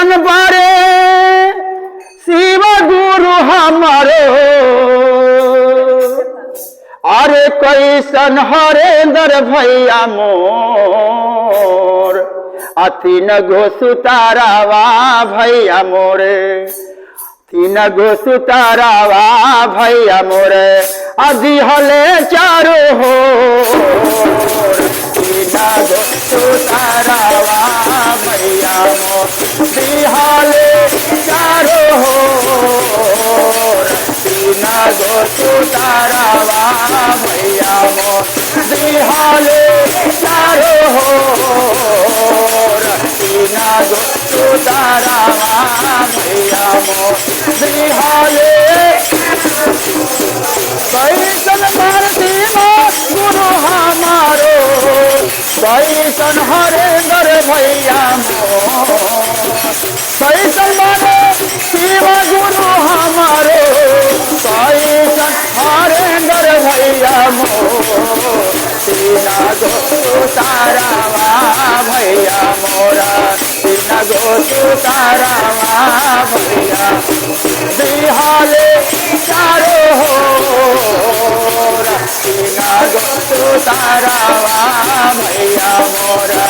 कैसन बारे शिव गुरु हमारो, अरे कैसन हरेंद्र भैया मोर, तीन गो सुतारावा भैया मोरे, तीन गो सुतारावा भैया मोरे, दिहले चारो हो, तीन गो सुतारावा भैया मोर, दिहले चारो हो, तीन गो सुतारावा भैया मोर, दिहले चारो हो, तीन गो सुतारावा भैया मोर, दिहले कैसन भारती गुरु हमारो, कैसन हरेंद्र भैया मोर, कैसन माने शिव गुरु हमारो, कैसन हरेंद्र भैया मोर, तीन गो सुतारावा भैया मोरा, तीन गो सुतारावा भैया, दिहले चारो हो, तीन गो सुतारावा भैया मोरा,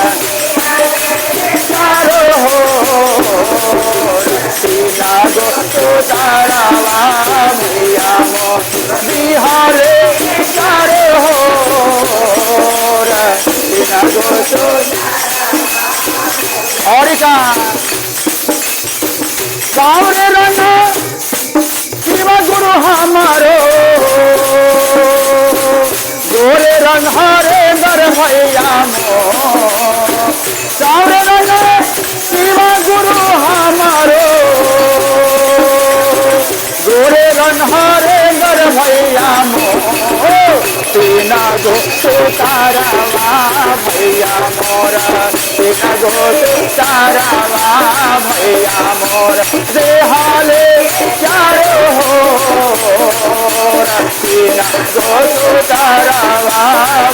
चारो हो, तीन गो सुतारावा भैया मोर, दिहले चारो हो, तीन गो और का सावरे रंग शिव गुरु हमारो, गोरे रंग हरेंद्र भैया मोर, सावरे रंग शिव गुरु हमारो, गोरे रंग हरेंद्र भैया मोर, तीन गो सुतारावा भैया मोर, तीन गो सुतारावा भैया मोर, दिहले चारो हो, तीन गो सुतारावा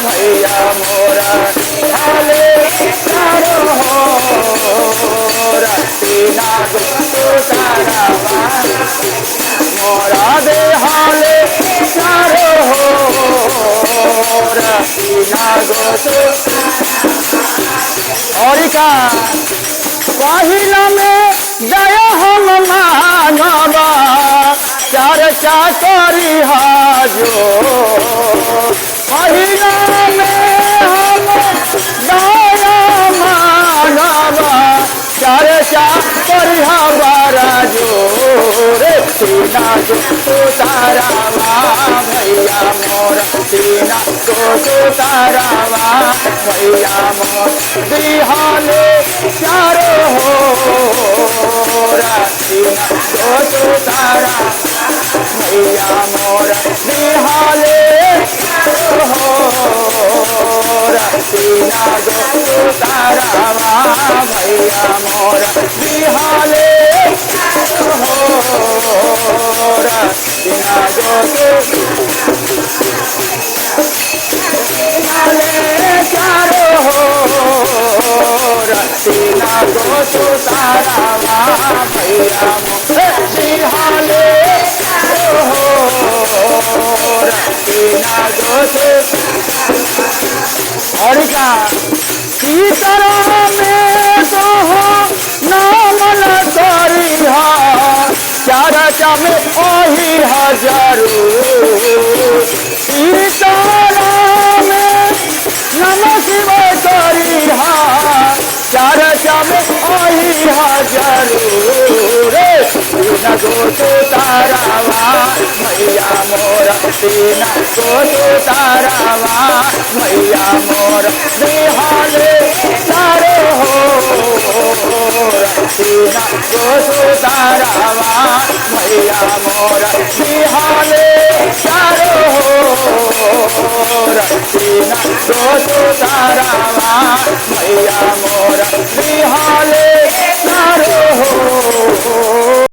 भैया मोर, दिहले चारो हो, तीन गो सुतारावा मोरा, दिहले चारो हो, तीन गो और का पहिला में दया हम मानवा, चर्चा करी हाजो, पहिला में हम दया मानवा, चर्चा करी हमारा जोरे, तीन गो सुतारावा भैया मोर, तीन गो सुतारावा भैया मोर, दिहले चारो हो, तीन गो सुतारावा भैया मोर, दिहले चारो हो, तीन गो सुतारावा भैया मोर, दिहले चारो हो, तीन गो चारो हो, तीन गो सुतारावा भैया मोर, दिहले चारो हो, तीन गो और का सीताराम में तो हो नामल करी हा, चर्चा में ओही हजारू, सीताराम में नम शिव करी हा, चर्चा में ओही हजारू, तीन गो सुतारावा भैया मोर, तीन गो सुतारावा भैया मोर, दिहले चारो हो, तीन गो सुतारावा भैया मोर, दिहले चारो हो, तीन गो सुतारावा भैया